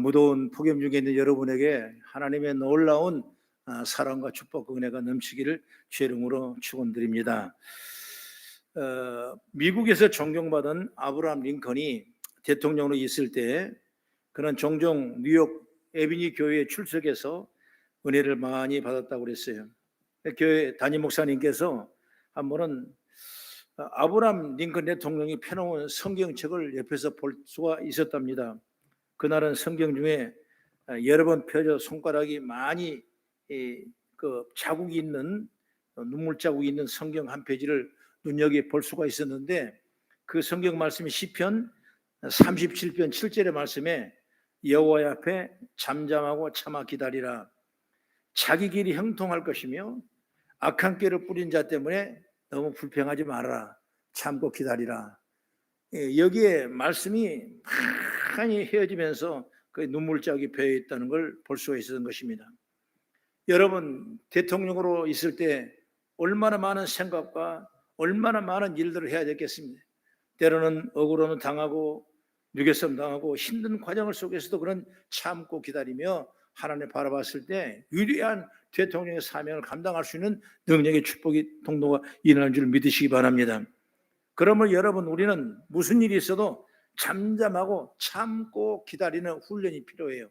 무더운 폭염 중에 있는 여러분에게 하나님의 놀라운 사랑과 축복, 은혜가 넘치기를 주의 이름으로 축원드립니다. 미국에서 존경받은 아브라함 링컨이 대통령으로 있을 때 그는 종종 뉴욕 에비뉴 교회에 출석해서 은혜를 많이 받았다고 그랬어요. 교회 담임 목사님께서 한 번은 아브라함 링컨 대통령이 펴놓은 성경책을 옆에서 볼 수가 있었답니다. 그날은 성경 중에 여러 번 펴져 손가락이 많이 자국이 있는, 눈물 자국이 있는 성경 한 페이지를 눈여겨 볼 수가 있었는데, 그 성경 말씀이 시편 37편 7절의 말씀에 여호와 앞에 잠잠하고 참아 기다리라. 자기 길이 형통할 것이며 악한 길을 뿌린 자 때문에 너무 불평하지 말아라. 참고 기다리라. 여기에 말씀이 많이 헤어지면서 그 눈물자국이 배어 있다는 걸 볼 수가 있었던 것입니다. 여러분, 대통령으로 있을 때 얼마나 많은 생각과 얼마나 많은 일들을 해야 되겠습니까? 때로는 억울함을 당하고 유괴성 당하고 힘든 과정을 속에서도 그런 참고 기다리며 하나님 바라봤을 때 위대한 대통령의 사명을 감당할 수 있는 능력의 축복이 통로가 일어나는 줄 믿으시기 바랍니다. 그러면 여러분, 우리는 무슨 일이 있어도 잠잠하고 참고 기다리는 훈련이 필요해요.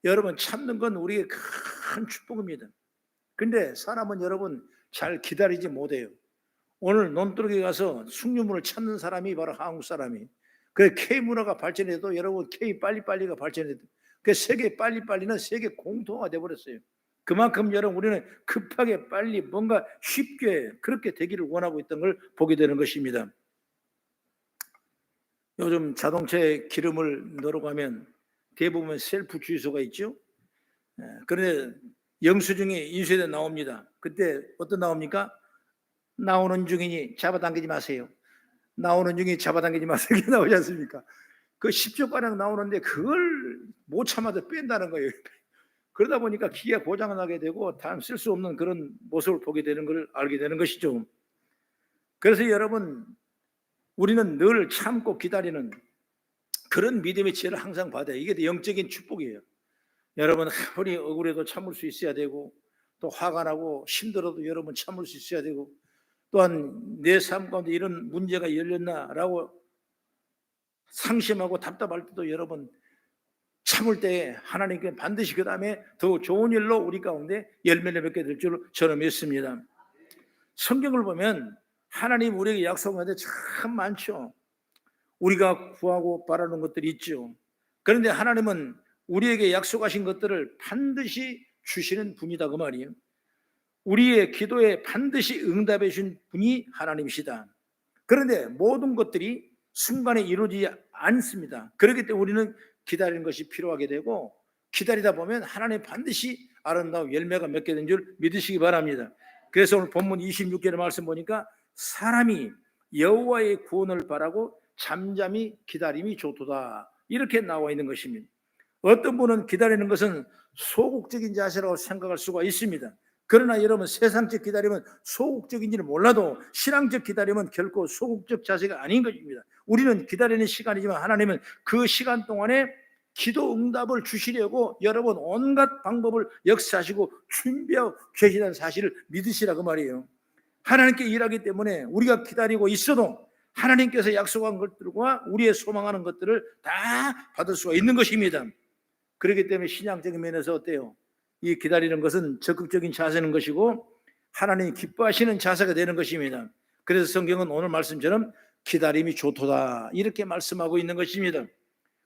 여러분, 참는 건 우리에게 큰 축복입니다. 근데 사람은 여러분 잘 기다리지 못해요. 오늘 논두렁에 가서 숭늉물을 찾는 사람이 바로 한국 사람이. 그 K 문화가 발전해도 여러분 K 빨리빨리가 발전해도 그 세계 빨리빨리는 세계 공통화가 되어버렸어요. 그만큼 여러분 우리는 급하게 빨리 뭔가 쉽게 그렇게 되기를 원하고 있던 걸 보게 되는 것입니다. 요즘 자동차에 기름을 넣으러 가면 대부분 셀프 주유소가 있죠. 그런데 영수증이 인쇄돼 나옵니다. 그때 어떤 나옵니까? 나오는 중이니 잡아당기지 마세요. 나오는 중이 잡아당기지 마세요. 이게 나오지 않습니까? 그 10조가량 나오는데 그걸 못 참아도 뺀다는 거예요. 그러다 보니까 기계가 고장나게 되고 다음 쓸 수 없는 그런 모습을 보게 되는 걸 알게 되는 것이죠. 그래서 여러분, 우리는 늘 참고 기다리는 그런 믿음의 지혜를 항상 받아요. 이게 영적인 축복이에요. 여러분, 아무리 억울해도 참을 수 있어야 되고, 또 화가 나고 힘들어도 여러분 참을 수 있어야 되고, 또한 내 삶 가운데 이런 문제가 열렸나라고 상심하고 답답할 때도 여러분 참을 때 하나님께 반드시 그 다음에 더 좋은 일로 우리 가운데 열매를 맺게 될 줄 저는 믿습니다. 성경을 보면 하나님 우리에게 약속하는 데 참 많죠. 우리가 구하고 바라는 것들이 있죠. 그런데 하나님은 우리에게 약속하신 것들을 반드시 주시는 분이다 그 말이에요. 우리의 기도에 반드시 응답해 주신 분이 하나님이시다. 그런데 모든 것들이 순간에 이루어지지 않습니다. 그렇기 때문에 우리는 기다리는 것이 필요하게 되고, 기다리다 보면 하나님 반드시 아름다운 열매가 맺게 된 줄 믿으시기 바랍니다. 그래서 오늘 본문 26절의 말씀 보니까 사람이 여호와의 구원을 바라고 잠잠히 기다림이 좋도다, 이렇게 나와 있는 것입니다. 어떤 분은 기다리는 것은 소극적인 자세라고 생각할 수가 있습니다. 그러나 여러분, 세상적 기다림은 소극적인지는 몰라도 신앙적 기다림은 결코 소극적 자세가 아닌 것입니다. 우리는 기다리는 시간이지만 하나님은 그 시간 동안에 기도 응답을 주시려고 여러분 온갖 방법을 역사하시고 준비하고 계시다는 사실을 믿으시라고 말이에요. 하나님께 일하기 때문에 우리가 기다리고 있어도 하나님께서 약속한 것들과 우리의 소망하는 것들을 다 받을 수가 있는 것입니다. 그렇기 때문에 신앙적인 면에서 어때요? 이 기다리는 것은 적극적인 자세는 것이고 하나님이 기뻐하시는 자세가 되는 것입니다. 그래서 성경은 오늘 말씀처럼 기다림이 좋도다, 이렇게 말씀하고 있는 것입니다.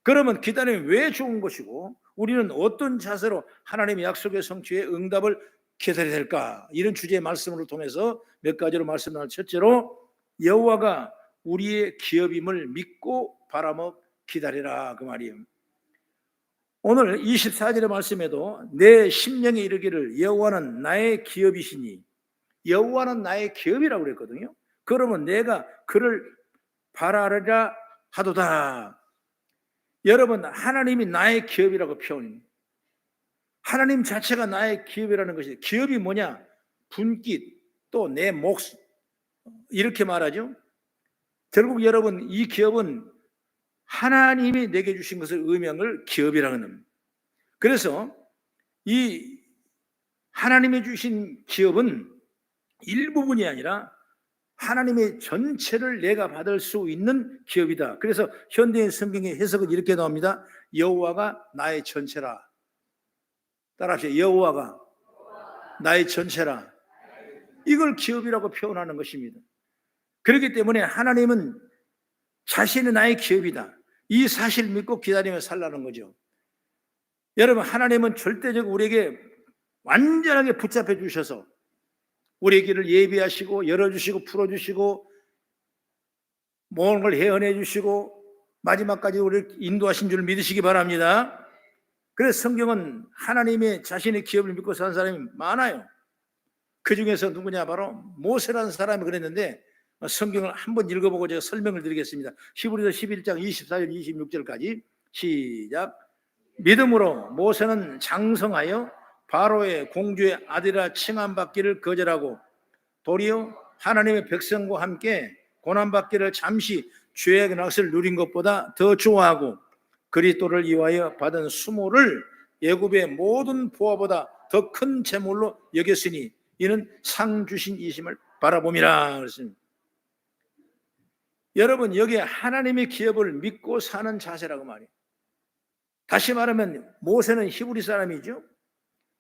그러면 기다림이 왜 좋은 것이고 우리는 어떤 자세로 하나님의 약속의 성취에 응답을 기다려야 될까? 이런 주제의 말씀을 통해서 몇 가지로 말씀을. 첫째로, 여호와가 우리의 기업임을 믿고 바라며 기다리라, 그 말이에요. 오늘 24절의 말씀에도 내 심령에 이르기를 여호와는 나의 기업이시니, 여호와는 나의 기업이라고 그랬거든요. 그러면 내가 그를 바라리라 하도다. 여러분, 하나님이 나의 기업이라고 표현합니다. 하나님 자체가 나의 기업이라는 것이, 기업이 뭐냐? 분깃, 또 내 몫, 이렇게 말하죠. 결국 여러분, 이 기업은 하나님이 내게 주신 것을 의미한 걸 기업이라는 겁니다. 그래서 이 하나님이 주신 기업은 일부분이 아니라 하나님의 전체를 내가 받을 수 있는 기업이다. 그래서 현대인 성경의 해석은 이렇게 나옵니다. 여호와가 나의 전체라. 따라하세요. 여호와가 나의 전체라. 이걸 기업이라고 표현하는 것입니다. 그렇기 때문에 하나님은 자신이 나의 기업이다. 이 사실을 믿고 기다리며 살라는 거죠. 여러분, 하나님은 절대적으로 우리에게 완전하게 붙잡혀 주셔서 우리의 길을 예비하시고 열어주시고 풀어주시고 모든 걸 해연해 주시고 마지막까지 우리를 인도하신 줄 믿으시기 바랍니다. 그래서 성경은 하나님의 자신의 기업을 믿고 사는 사람이 많아요. 그 중에서 누구냐? 바로 모세라는 사람이 그랬는데 성경을 한번 읽어보고 제가 설명을 드리겠습니다. 히브리서 11장 24절 26절까지 시작. 믿음으로 모세는 장성하여 바로의 공주의 아들이라 칭함받기를 거절하고 도리어 하나님의 백성과 함께 고난받기를 잠시 죄의 낚시를 누린 것보다 더 좋아하고 그리스도를 위하여 받은 수모를 애굽의 모든 보화보다 더 큰 재물로 여겼으니 이는 상 주신 이심을 바라봄이라 그랬습니다. 여러분, 여기에 하나님의 기업을 믿고 사는 자세라고 말이에요. 다시 말하면 모세는 히브리 사람이죠.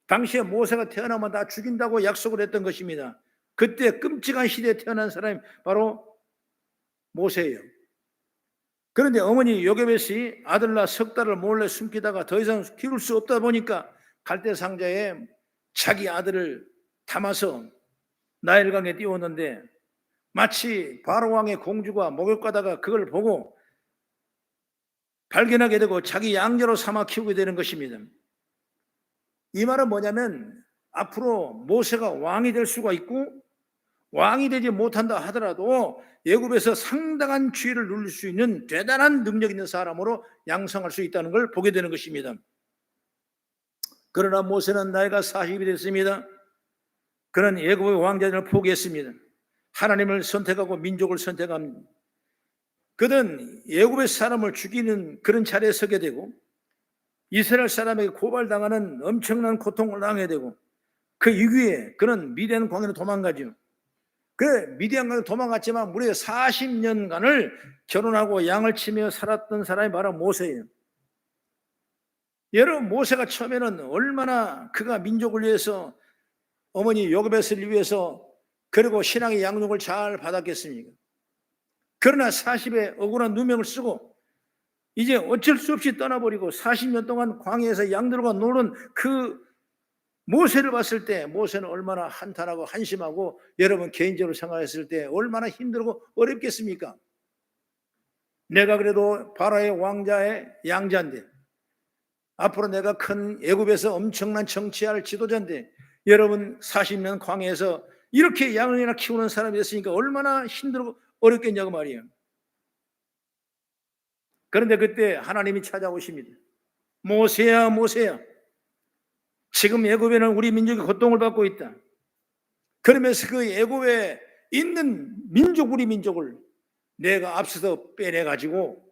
당시에 모세가 태어나면 다 죽인다고 약속을 했던 것입니다. 그때 끔찍한 시대에 태어난 사람이 바로 모세예요. 그런데 어머니 요게벳이 아들 낳아 석 달을 몰래 숨기다가 더 이상 키울 수 없다 보니까 갈대 상자에 자기 아들을 담아서 나일강에 띄웠는데 마치 바로 왕의 공주가 목욕하다가 그걸 보고 발견하게 되고 자기 양자로 삼아 키우게 되는 것입니다. 이 말은 뭐냐면 앞으로 모세가 왕이 될 수가 있고 왕이 되지 못한다 하더라도 애굽에서 상당한 지위를 누릴 수 있는 대단한 능력 있는 사람으로 양성할 수 있다는 걸 보게 되는 것입니다. 그러나 모세는 나이가 40이 됐습니다. 그는 애굽의 왕자를 포기했습니다. 하나님을 선택하고 민족을 선택합니다. 그는 애굽의 사람을 죽이는 그런 자리에 서게 되고 이스라엘 사람에게 고발당하는 엄청난 고통을 당하게 되고 그 이후에 그는 미디안 광야로 도망가죠. 그 미디안 광야로 도망갔지만 무려 40년간을 결혼하고 양을 치며 살았던 사람이 바로 모세예요. 여러분, 모세가 처음에는 얼마나 그가 민족을 위해서 어머니 요게벳을 위해서 그리고 신앙의 양육을 잘 받았겠습니까? 그러나 40에 억울한 누명을 쓰고 이제 어쩔 수 없이 떠나버리고 40년 동안 광야에서 양들과 노는 그 모세를 봤을 때 모세는 얼마나 한탄하고 한심하고 여러분 개인적으로 생각했을 때 얼마나 힘들고 어렵겠습니까? 내가 그래도 바로의 왕자의 양자인데 앞으로 내가 큰 애굽에서 엄청난 정치할 지도자인데 여러분 40년 광야에서 이렇게 양이나 키우는 사람이 됐으니까 얼마나 힘들고 어렵겠냐고 말이에요. 그런데 그때 하나님이 찾아오십니다. 모세야 모세야, 지금 애굽에는 우리 민족이 고통을 받고 있다. 그러면서 그 애굽에 있는 민족, 우리 민족을 내가 앞서서 빼내가지고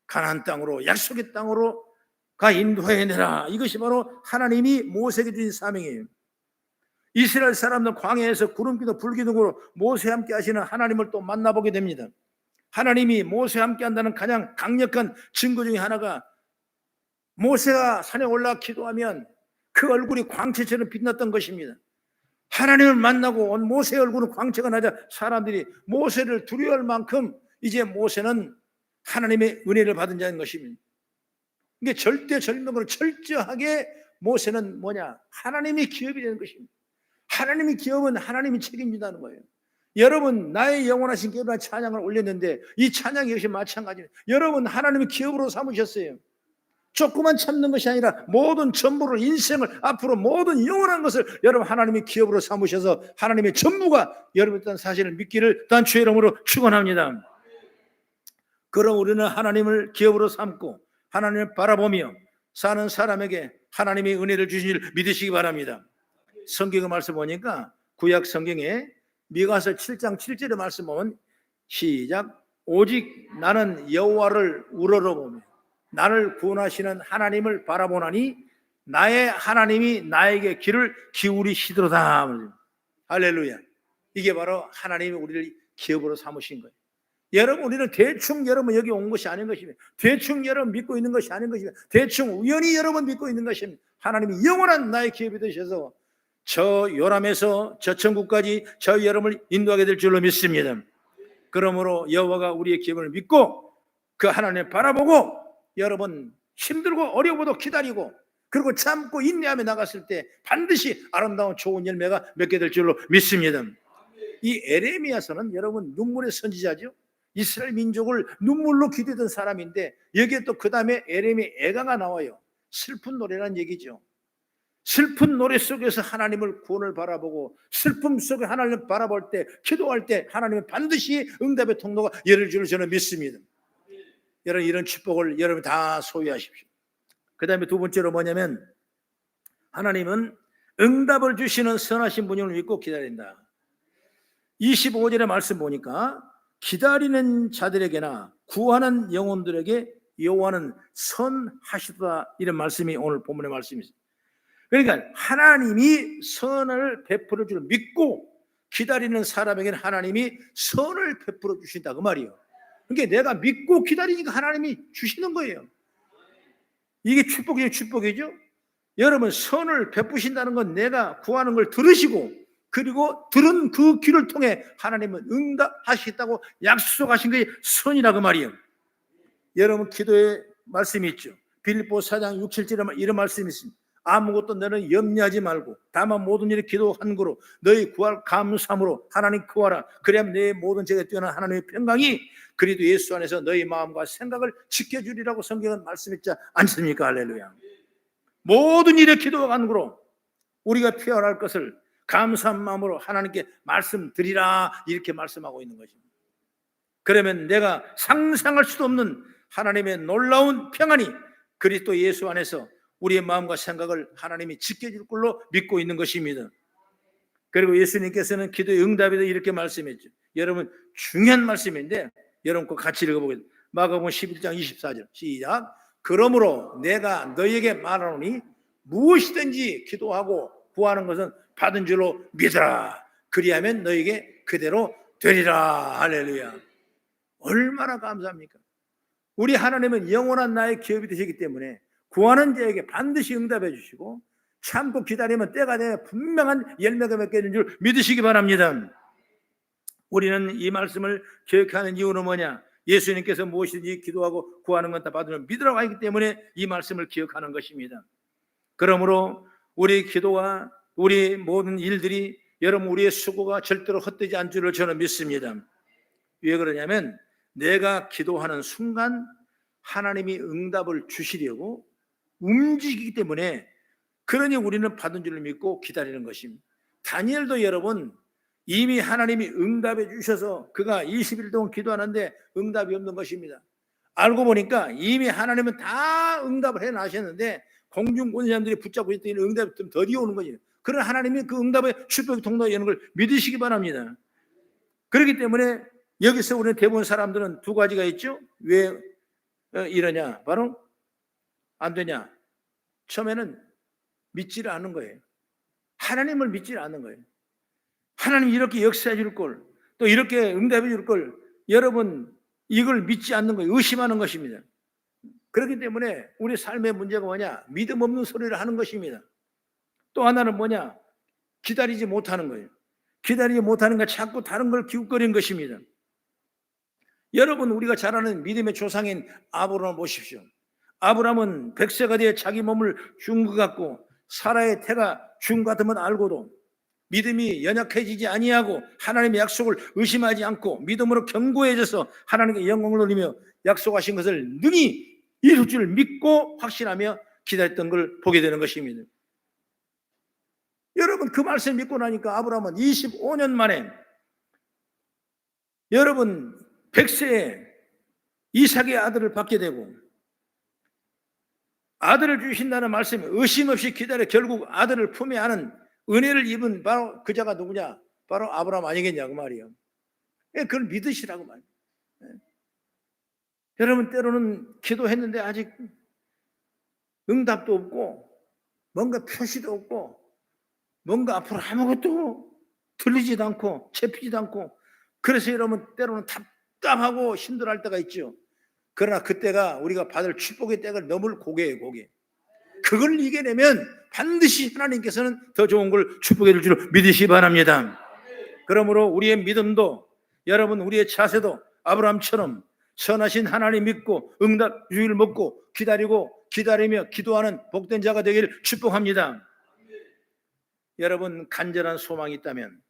가나안 땅으로, 약속의 땅으로 가 인도해내라. 이것이 바로 하나님이 모세에게 주신 사명이에요. 이스라엘 사람들 광야에서 구름기도 불기둥으로 모세와 함께 하시는 하나님을 또 만나보게 됩니다. 하나님이 모세와 함께 한다는 가장 강력한 증거 중에 하나가 모세가 산에 올라 기도하면 그 얼굴이 광채처럼 빛났던 것입니다. 하나님을 만나고 온 모세의 얼굴은 광채가 나자 사람들이 모세를 두려워할 만큼 이제 모세는 하나님의 은혜를 받은 자인 것입니다. 이게 절대절명으로 철저하게 모세는 뭐냐? 하나님의 기업이 되는 것입니다. 하나님의 기업은 하나님이 책임진다는 거예요. 여러분, 나의 영원하신 기업이라는 찬양을 올렸는데 이 찬양이 역시 마찬가지예요. 여러분, 하나님의 기업으로 삼으셨어요. 조금만 참는 것이 아니라 모든 전부를, 인생을, 앞으로 모든 영원한 것을 여러분 하나님의 기업으로 삼으셔서 하나님의 전부가 여러분 있다는 사실을 믿기를 단 주의 이름으로 축원합니다. 그럼 우리는 하나님을 기업으로 삼고 하나님을 바라보며 사는 사람에게 하나님의 은혜를 주신 줄 믿으시기 바랍니다. 성경의 말씀 보니까 구약 성경에 미가서 7장 7절의 말씀 보면 시작. 오직 나는 여호와를 우러러보며 나를 구원하시는 하나님을 바라보나니 나의 하나님이 나에게 귀를 기울이시도다. 할렐루야. 이게 바로 하나님이 우리를 기업으로 삼으신 거예요. 여러분, 우리는 대충 여러분 여기 온 것이 아닌 것입니다. 대충 여러분 믿고 있는 것이 아닌 것입니다. 대충 우연히 여러분 믿고 있는 것입니다. 하나님이 영원한 나의 기업이 되셔서 저 요람에서 저 천국까지 저 여러분을 인도하게 될 줄로 믿습니다. 그러므로 여호와가 우리의 기업을 믿고 그 하나님을 바라보고 여러분 힘들고 어려워도 기다리고 그리고 참고 인내하며 나갔을 때 반드시 아름다운 좋은 열매가 맺게 될 줄로 믿습니다. 이 에레미야서는 여러분 눈물의 선지자죠. 이스라엘 민족을 눈물로 기대던 사람인데 여기에 또 그 다음에 에레미 애가가 나와요. 슬픈 노래란 얘기죠. 슬픈 노래 속에서 하나님을 구원을 바라보고 슬픔 속에 하나님을 바라볼 때 기도할 때 하나님은 반드시 응답의 통로가 열릴 줄을 저는 믿습니다. 여러분 이런 축복을 여러분 다 소유하십시오. 그 다음에 두 번째로 뭐냐면 하나님은 응답을 주시는 선하신 분을 믿고 기다린다. 25절의 말씀 보니까 기다리는 자들에게나 구하는 영혼들에게 여호와는 선하시도다 이런 말씀이 오늘 본문의 말씀입니다. 그러니까 하나님이 선을 베풀어 줄 믿고 기다리는 사람에게는 하나님이 선을 베풀어 주신다 그 말이에요. 그러니까 내가 믿고 기다리니까 하나님이 주시는 거예요. 이게 축복이죠. 여러분 선을 베푸신다는 건 내가 구하는 걸 들으시고 그리고 들은 그 귀를 통해 하나님은 응답하시겠다고 약속하신 게 선이라 그 말이에요. 여러분 기도의 말씀이 있죠. 빌립보 4장 6, 7절에 이런 말씀이 있습니다. 아무것도 너는 염려하지 말고 다만 모든 일에 기도 한구로 너희 구할 감사함으로 하나님 구하라. 그래야만 내 모든 죄가 뛰어난 하나님의 평강이 그리스도 예수 안에서 너희 마음과 생각을 지켜주리라고 성경은 말씀했지 않습니까? 할렐루야. 모든 일에 기도 한구로 우리가 피할 것을 감사한 마음으로 하나님께 말씀드리라 이렇게 말씀하고 있는 것입니다. 그러면 내가 상상할 수도 없는 하나님의 놀라운 평안이 그리스도 예수 안에서 우리의 마음과 생각을 하나님이 지켜줄 걸로 믿고 있는 것입니다. 그리고 예수님께서는 기도의 응답에도 이렇게 말씀했죠. 여러분 중요한 말씀인데 여러분 꼭 같이 읽어보겠습니다. 마가복음 11장 24절 시작. 그러므로 내가 너희에게 말하노니 무엇이든지 기도하고 구하는 것은 받은 줄로 믿으라. 그리하면 너희에게 그대로 되리라. 할렐루야. 얼마나 감사합니까? 우리 하나님은 영원한 나의 기업이 되시기 때문에 구하는 자에게 반드시 응답해 주시고 참고 기다리면 때가 되면 분명한 열매가 맺게 되는 줄 믿으시기 바랍니다. 우리는 이 말씀을 기억하는 이유는 뭐냐? 예수님께서 무엇이든지 기도하고 구하는 건 다 받으면 믿으라고 하기 때문에 이 말씀을 기억하는 것입니다. 그러므로 우리 기도와 우리 모든 일들이 여러분 우리의 수고가 절대로 헛되지 않을 줄을 저는 믿습니다. 왜 그러냐면 내가 기도하는 순간 하나님이 응답을 주시려고 움직이기 때문에 그러니 우리는 받은 줄을 믿고 기다리는 것입니다. 다니엘도 여러분 이미 하나님이 응답해 주셔서 그가 20일 동안 기도하는데 응답이 없는 것입니다. 알고 보니까 이미 하나님은 다 응답을 해놔셨는데 공중 권세자들이 붙잡고 있더니 응답이 좀 더디 오는 거죠. 그런 하나님이 그 응답의 축복의 통로가 여는 걸 믿으시기 바랍니다. 그렇기 때문에 여기서 우리 대부분 사람들은 두 가지가 있죠. 왜 이러냐? 바로 안 되냐? 처음에는 믿지를 않는 거예요. 하나님을 믿지를 않는 거예요. 하나님 이렇게 역사해 줄 걸, 또 이렇게 응답해 줄 걸, 여러분 이걸 믿지 않는 거예요. 의심하는 것입니다. 그렇기 때문에 우리 삶의 문제가 뭐냐? 믿음 없는 소리를 하는 것입니다. 또 하나는 뭐냐? 기다리지 못하는 거예요. 기다리지 못하는 거 자꾸 다른 걸 기웃거리는 것입니다. 여러분 우리가 잘 아는 믿음의 조상인 아브라함을 보십시오. 아브라함은 100세가 되어 자기 몸을 준 것 같고 사라의 태가 준 것 같으면 알고도 믿음이 연약해지지 아니하고 하나님의 약속을 의심하지 않고 믿음으로 견고해져서 하나님께 영광을 돌리며 약속하신 것을 능히 이룰 줄 믿고 확신하며 기다렸던 걸 보게 되는 것입니다. 여러분 그 말씀 믿고 나니까 아브라함은 25년 만에 여러분 100세에 이삭의 아들을 받게 되고 아들을 주신다는 말씀에 의심 없이 기다려 결국 아들을 품에 안은 은혜를 입은 바로 그 자가 누구냐? 바로 아브라함 아니겠냐 그 말이에요. 그걸 믿으시라고 말이에요. 여러분, 때로는 기도했는데 아직 응답도 없고 뭔가 표시도 없고 뭔가 앞으로 아무것도 들리지도 않고 잡히지도 않고, 그래서 여러분 때로는 답답하고 힘들어할 때가 있죠. 그러나 그때가 우리가 받을 축복의 때가 넘을 고개예요, 고개. 그걸 이겨내면 반드시 하나님께서는 더 좋은 걸 축복해 줄 줄 믿으시기 바랍니다. 그러므로 우리의 믿음도, 여러분 우리의 자세도 아브라함처럼 선하신 하나님 믿고 응답 유일 먹고 기다리며 기도하는 복된 자가 되기를 축복합니다. 여러분, 간절한 소망이 있다면,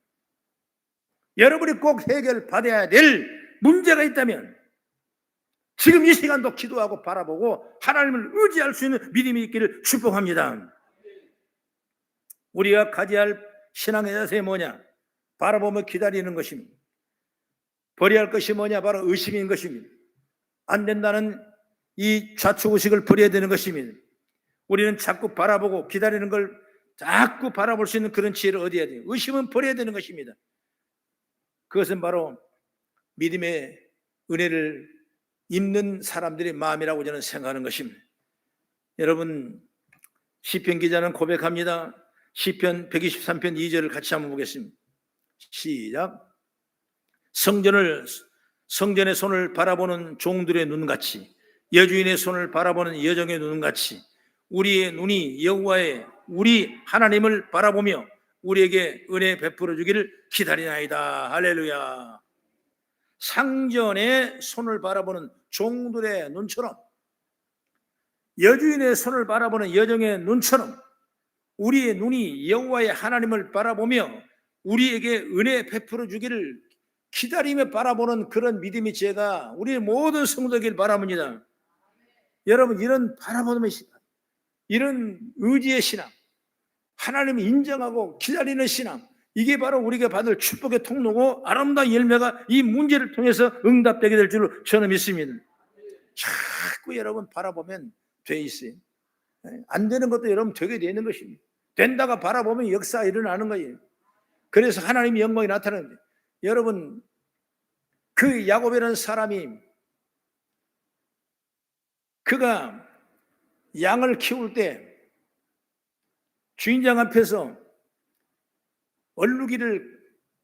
여러분이 꼭 해결받아야 될 문제가 있다면 지금 이 시간도 기도하고 바라보고 하나님을 의지할 수 있는 믿음이 있기를 축복합니다. 우리가 가져야 할 신앙의 자세가 뭐냐? 바라보며 기다리는 것입니다. 버려야 할 것이 뭐냐? 바로 의심인 것입니다. 안 된다는 이 좌초의식을 버려야 되는 것입니다. 우리는 자꾸 바라보고 기다리는 걸 자꾸 바라볼 수 있는 그런 지혜를 얻어야 돼요. 의심은 버려야 되는 것입니다. 그것은 바로 믿음의 은혜를 입는 사람들의 마음이라고 저는 생각하는 것입니다. 여러분, 시편 기자는 고백합니다. 시편 123편 2절을 같이 한번 보겠습니다. 시작. 성전의 손을 바라보는 종들의 눈같이, 여주인의 손을 바라보는 여정의 눈같이 우리의 눈이 여호와의 우리 하나님을 바라보며 우리에게 은혜 베풀어 주기를 기다리나이다. 할렐루야. 상전의 손을 바라보는 종들의 눈처럼, 여주인의 손을 바라보는 여정의 눈처럼 우리의 눈이 여호와의 하나님을 바라보며 우리에게 은혜 베풀어 주기를 기다리며 바라보는 그런 믿음의 지혜가 우리의 모든 성도길 바랍니다. 여러분, 이런 바라보는 신앙, 이런 의지의 신앙, 하나님을 인정하고 기다리는 신앙, 이게 바로 우리가 받을 축복의 통로고 아름다운 열매가 이 문제를 통해서 응답되게 될 줄로 저는 믿습니다. 자꾸 여러분 바라보면 돼 있어요. 안 되는 것도 여러분 되게 되는 것입니다. 된다가 바라보면 역사가 일어나는 거예요. 그래서 하나님의 영광이 나타나는 거예요. 여러분, 그 야곱이라는 사람이 그가 양을 키울 때 주인장 앞에서 얼룩이를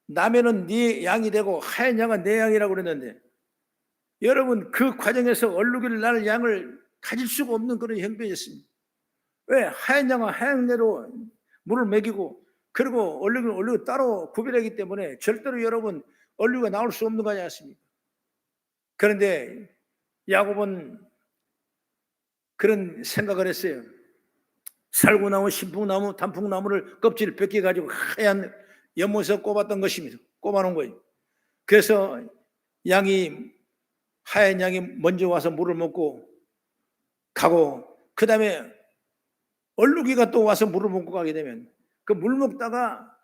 나면은 네 양이 되고 하얀 양은 내 양이라고 그랬는데, 여러분 그 과정에서 얼룩이를 날 양을 가질 수가 없는 그런 형편이었습니다. 왜? 하얀 양은 하얀 대로 물을 먹이고, 그리고 얼룩이 따로 구별하기 때문에 절대로 여러분 얼룩이가 나올 수 없는 거 아니겠습니까? 그런데 야곱은 그런 생각을 했어요. 살구나무, 신풍나무, 단풍나무를 껍질을 벗겨가지고 하얀 연못에서 꼽았던 것입니다. 꼽아놓은 거예요. 그래서 하얀 양이 먼저 와서 물을 먹고 가고, 그 다음에 얼룩이가 또 와서 물을 먹고 가게 되면 그 물 먹다가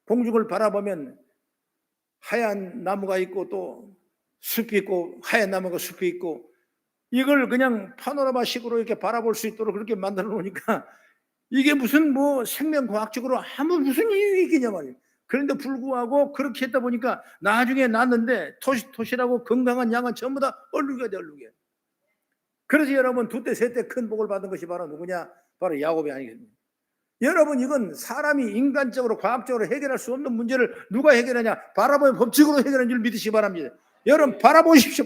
공중을 바라보면 하얀 나무가 있고 또 숲이 있고 하얀 나무가 숲이 있고, 이걸 그냥 파노라마식으로 이렇게 바라볼 수 있도록 그렇게 만들어 놓으니까 이게 무슨 뭐 생명과학적으로 아무 무슨 이유가 있겠냐 말이에요. 그런데 불구하고 그렇게 했다 보니까 나중에 낳았는데 토실하고 건강한 양은 전부 다 얼룩이가 돼, 얼룩이에요. 그래서 여러분 두때 세때 큰 복을 받은 것이 바로 누구냐? 바로 야곱이 아니겠습니까? 여러분, 이건 사람이 인간적으로 과학적으로 해결할 수 없는 문제를 누가 해결하냐? 바라보면 법칙으로 해결하는 줄 믿으시기 바랍니다. 여러분 바라보십시오.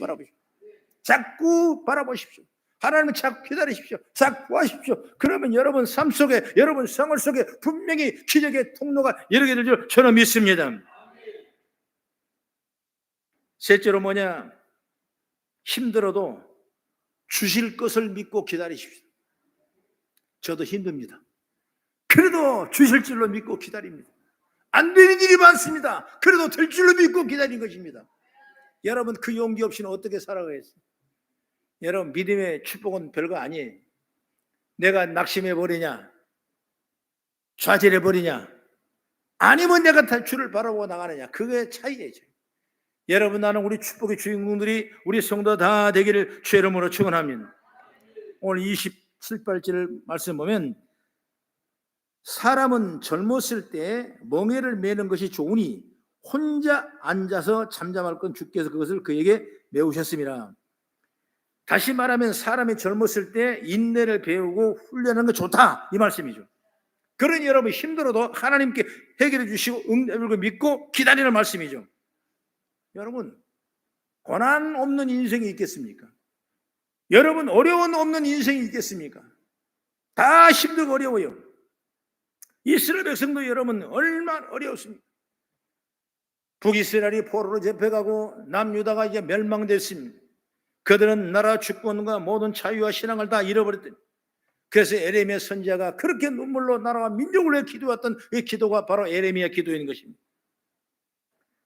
자꾸 바라보십시오. 하나님을 자꾸 기다리십시오. 자꾸 구하십시오. 그러면 여러분 삶 속에, 여러분 생활 속에 분명히 기적의 통로가 열리게 될 줄 저는 믿습니다. 셋째로 뭐냐? 힘들어도 주실 것을 믿고 기다리십시오. 저도 힘듭니다. 그래도 주실 줄로 믿고 기다립니다. 안 되는 일이 많습니다. 그래도 될 줄로 믿고 기다린 것입니다. 여러분, 그 용기 없이는 어떻게 살아가겠어요? 여러분, 믿음의 축복은 별거 아니에요. 내가 낙심해버리냐, 좌절해버리냐, 아니면 내가 주를 바라보고 나가느냐, 그게 차이예요. 여러분, 나는 우리 축복의 주인공들이 우리 성도 다 되기를 주의 이름으로 축원합니다. 오늘 27절을 말씀 보면, 사람은 젊었을 때 멍에를 매는 것이 좋으니 혼자 앉아서 잠잠할 건 주께서 그것을 그에게 메우셨습니다. 다시 말하면 사람이 젊었을 때 인내를 배우고 훈련하는 게 좋다, 이 말씀이죠. 그러니 여러분 힘들어도 하나님께 해결해 주시고 응답을 믿고 기다리는 말씀이죠. 여러분 고난 없는 인생이 있겠습니까? 여러분 어려운 없는 인생이 있겠습니까? 다 힘들고 어려워요. 이스라엘 백성도 여러분 얼마나 어려웠습니까? 북이스라엘이 포로로 잡혀가고 남유다가 이제 멸망됐습니다. 그들은 나라 주권과 모든 자유와 신앙을 다 잃어버렸더니, 그래서 에레미야 선지자가 그렇게 눈물로 나라와 민족을 위해 기도했던 이 기도가 바로 에레미야 기도인 것입니다.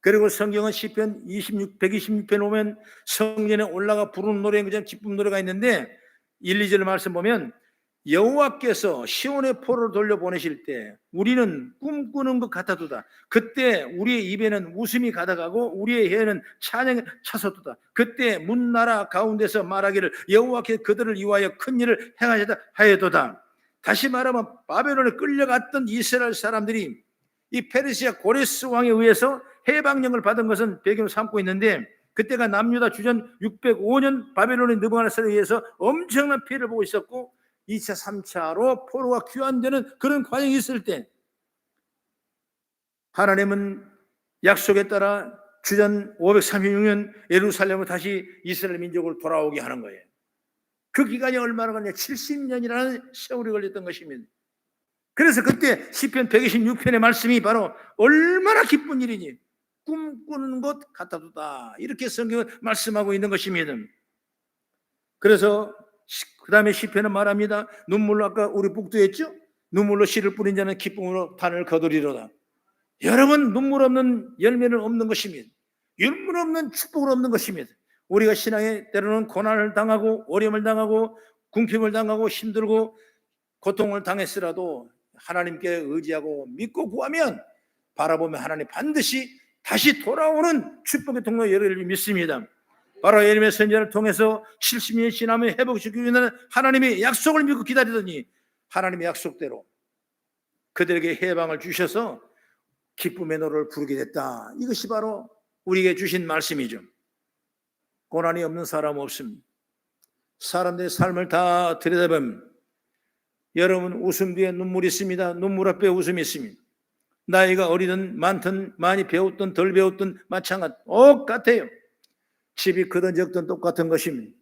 그리고 성경은 시편 126편에 오면 성전에 올라가 부르는 노래, 그냥 기쁨 노래가 있는데 1, 2절 말씀 보면 여호와께서 시온의 포로를 돌려보내실 때 우리는 꿈꾸는 것 같아도다. 그때 우리의 입에는 웃음이 가득하고 우리의 혀에는 찬양이 차서도다. 그때 문나라 가운데서 말하기를 여호와께서 그들을 위하여 큰 일을 행하셨다 하여도다. 다시 말하면 바벨론에 끌려갔던 이스라엘 사람들이 이 페르시아 고레스 왕에 의해서 해방령을 받은 것은 배경을 삼고 있는데, 그때가 남유다 주전 605년 바벨론의 느부갓네살에 의해서 엄청난 피해를 보고 있었고 2차 3차로 포로가 귀환되는 그런 과정이 있을 때 하나님은 약속에 따라 주전 536년 예루살렘으로 다시 이스라엘 민족을 돌아오게 하는 거예요. 그 기간이 얼마나 걸렸냐? 70년이라는 세월이 걸렸던 것입니다. 그래서 그때 시편 126편의 말씀이 바로 얼마나 기쁜 일이니 꿈꾸는 것 같아도다, 이렇게 성경은 말씀하고 있는 것입니다. 그래서 그 다음에 시편은 말합니다. 눈물로, 아까 우리 북두했죠? 눈물로 씨를 뿌린 자는 기쁨으로 단을 거두리로다. 여러분 눈물 없는 열매는 없는 것입니다. 눈물 없는 축복은 없는 것입니다. 우리가 신앙에 때로는 고난을 당하고 어려움을 당하고 궁핍을 당하고 힘들고 고통을 당했으라도 하나님께 의지하고 믿고 구하면 바라보면 하나님 반드시 다시 돌아오는 축복의 통로 열릴 믿습니다. 바로 예레미야 선지자를 통해서 70년이 지나면 회복시키기 위한 하나님의 약속을 믿고 기다리더니 하나님의 약속대로 그들에게 해방을 주셔서 기쁨의 노래를 부르게 됐다. 이것이 바로 우리에게 주신 말씀이죠. 고난이 없는 사람 없습니다. 사람들의 삶을 다 들여다보면 여러분 웃음 뒤에 눈물이 있습니다. 눈물 앞에 웃음이 있습니다. 나이가 어리든 많든 많이 배웠든 덜 배웠든 마찬가지 똑같아요. 집이 크든 적든 똑같은 것입니다.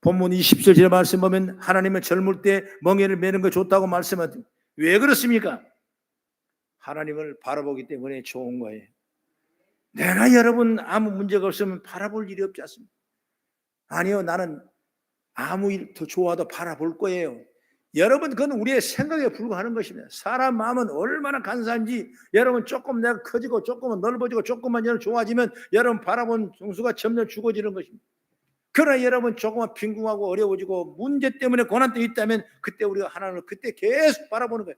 본문 20절 말씀 보면 하나님은 젊을 때 멍에를 매는 거 좋다고 말씀하더니 왜 그렇습니까? 하나님을 바라보기 때문에 좋은 거예요. 내가 여러분 아무 문제가 없으면 바라볼 일이 없지 않습니까? 아니요, 나는 아무 일 더 좋아도 바라볼 거예요. 여러분 그건 우리의 생각에 불과하는 것입니다. 사람 마음은 얼마나 간사한지, 여러분 조금 내가 커지고 조금은 넓어지고 조금만 여러분 좋아지면 여러분 바라본 정수가 점점 죽어지는 것입니다. 그러나 여러분 조금만 빈궁하고 어려워지고 문제 때문에 고난도 있다면 그때 우리가 하나님을 그때 계속 바라보는 거예요.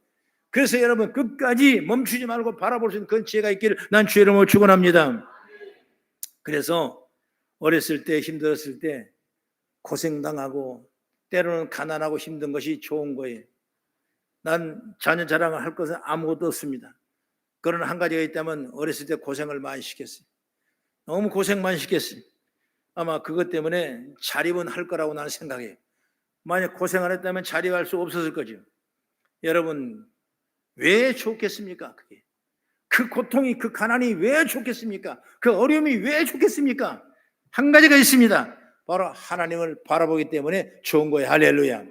그래서 여러분 끝까지 멈추지 말고 바라볼 수 있는 그런 지혜가 있기를 난 주의 이름으로 축원합니다. 그래서 어렸을 때 힘들었을 때 고생당하고 때로는 가난하고 힘든 것이 좋은 거예요. 난 자녀 자랑을 할 것은 아무것도 없습니다. 그러나 한 가지가 있다면 어렸을 때 고생을 많이 시켰어요. 너무 고생 많이 시켰어요. 아마 그것 때문에 자립은 할 거라고 나는 생각해요. 만약 고생 안 했다면 자립할 수 없었을 거죠. 여러분 왜 좋겠습니까? 그게 그 고통이, 그 가난이 왜 좋겠습니까? 그 어려움이 왜 좋겠습니까? 한 가지가 있습니다. 바로 하나님을 바라보기 때문에 좋은 거예요. 할렐루야.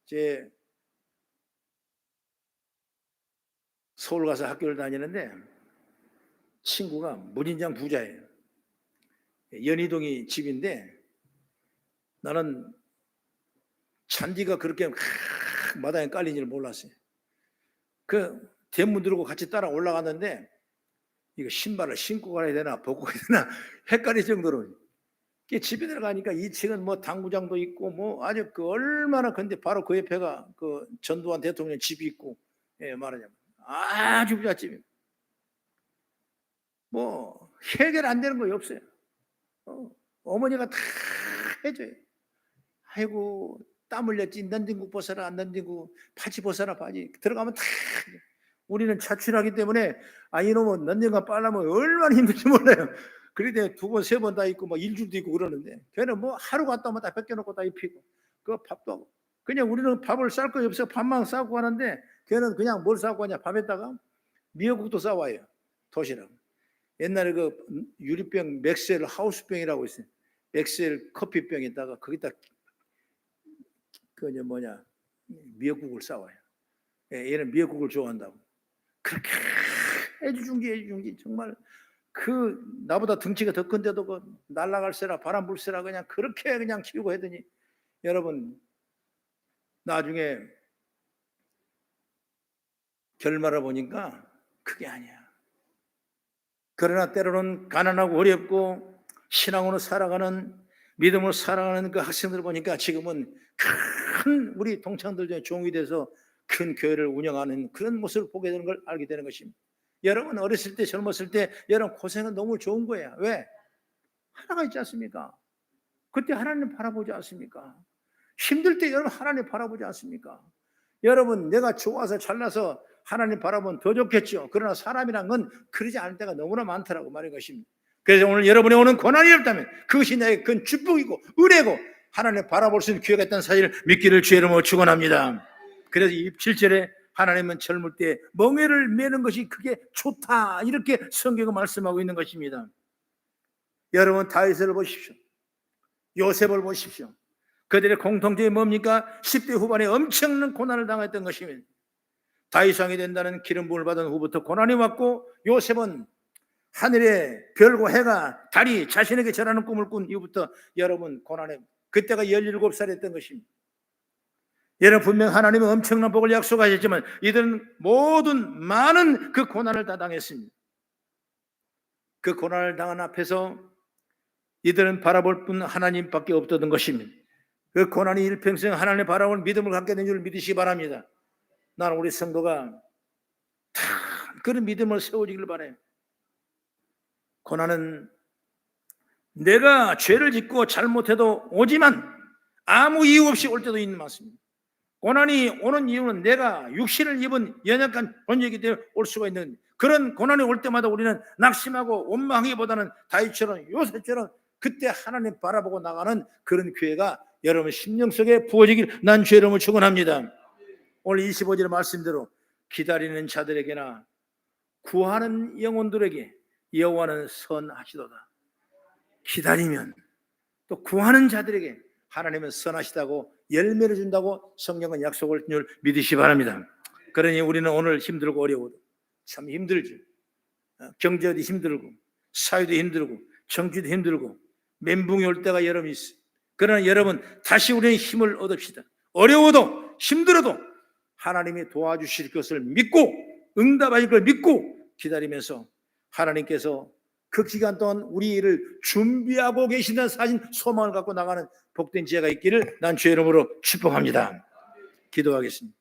제 서울 가서 학교를 다니는데 친구가 무진장 부자예요. 연희동이 집인데 나는 잔디가 그렇게 마당에 깔린 줄 몰랐어요. 그 대문 들고 같이 따라 올라갔는데 이거 신발을 신고 가야 되나 벗고 가야 되나 헷갈릴 정도로 집에 들어가니까 2층은 뭐 당구장도 있고 뭐 아주 그 얼마나, 근데 바로 그 옆에가 그 전두환 대통령 집이 있고, 예, 말하자면 아주 부잣집입니다. 뭐 해결 안 되는 거 없어요. 어머니가 다 해줘요. 아이고 땀 흘렸지, 넌딩구 벗어라 안 넌딩구, 바지 벗어라 바지, 들어가면 다. 우리는 자취하기 때문에 이놈은 넌딩구 빨라면 얼마나 힘들지 몰라요. 그런데 두 번, 세 번 다 입고 막 일주일도 입고 그러는데 걔는 뭐 하루 갔다 오면 다 벗겨놓고 다 입히고 그 밥도 하고 그냥 우리는 밥을 쌀 거 없어 밥만 싸고 가는데 걔는 그냥 뭘 싸고 하냐 밥에다가 미역국도 싸와요. 도시락. 옛날에 그 유리병 맥셀 하우스병이라고 있어요. 맥셀 커피병에다가 거기다 그 뭐냐 미역국을 싸와요. 얘는 미역국을 좋아한다고. 그렇게 해준 게 정말 그 나보다 덩치가 더 큰데도 그 날라갈세라 바람 불세라 그냥 그렇게 그냥 키우고 하더니 여러분 나중에 결말을 보니까 그게 아니야. 그러나 때로는 가난하고 어렵고 신앙으로 살아가는 믿음으로 살아가는 그 학생들 보니까 지금은 큰 우리 동창들 중에 종이 돼서 큰 교회를 운영하는 그런 모습을 보게 되는 걸 알게 되는 것입니다. 여러분 어렸을 때 젊었을 때 여러분 고생은 너무 좋은 거예요. 왜? 하나가 있지 않습니까? 그때 하나님 바라보지 않습니까? 힘들 때 여러분 하나님 바라보지 않습니까? 여러분 내가 좋아서 잘나서 하나님 바라보면 더 좋겠죠. 그러나 사람이란 건 그러지 않을 때가 너무나 많더라고 말인 것입니다. 그래서 오늘 여러분이 오는 고난이 없다면 그것이 나에게 큰 축복이고 은혜고 하나님 바라볼 수 있는 기회가 있다는 사실을 믿기를 주의 이름으로 축원합니다. 그래서 27절에 하나님은 젊을 때 멍에를 매는 것이 그게 좋다 이렇게 성경은 말씀하고 있는 것입니다. 여러분 다윗을 보십시오. 요셉을 보십시오. 그들의 공통점이 뭡니까? 10대 후반에 엄청난 고난을 당했던 것입니다. 다윗 왕이 된다는 기름 부음을 받은 후부터 고난이 왔고 요셉은 하늘의 별과 해가 달이 자신에게 절하는 꿈을 꾼 이후부터 여러분 고난에 그때가 17살이었던 것입니다. 여러분 분명 하나님은 엄청난 복을 약속하셨지만 이들은 모든 많은 그 고난을 다 당했습니다. 그 고난을 당한 앞에서 이들은 바라볼 뿐 하나님밖에 없었던 것입니다. 그 고난이 일평생 하나님을 바라볼 믿음을 갖게 된 줄 믿으시기 바랍니다. 나는 우리 성도가 다 그런 믿음을 세워지길 바라요. 고난은 내가 죄를 짓고 잘못해도 오지만 아무 이유 없이 올 때도 있는 맞습니다. 고난이 오는 이유는 내가 육신을 입은 연약한 본적이기 때문에 올 수가 있는 그런 고난이 올 때마다 우리는 낙심하고 원망하기보다는 다윗처럼 요셉처럼 그때 하나님 바라보고 나가는 그런 기회가 여러분 심령 속에 부어지길 난 주의 이름으로 축원합니다. 오늘 25절 말씀대로 기다리는 자들에게나 구하는 영혼들에게 여호와는 선하시도다. 기다리면 또 구하는 자들에게 하나님은 선하시다고 열매를 준다고 성경은 약속을 줄 믿으시기 바랍니다. 그러니 우리는 오늘 힘들고 어려워도 참 힘들죠. 경제도 힘들고 사회도 힘들고 정치도 힘들고 멘붕이 올 때가 여러분 있어요. 그러나 여러분 다시 우리는 힘을 얻읍시다. 어려워도 힘들어도 하나님이 도와주실 것을 믿고 응답하실 걸 믿고 기다리면서 하나님께서 그 기간 동안 우리를 준비하고 계신다는 사실 소망을 갖고 나가는 복된 지혜가 있기를 난 주의 이름으로 축복합니다. 기도하겠습니다.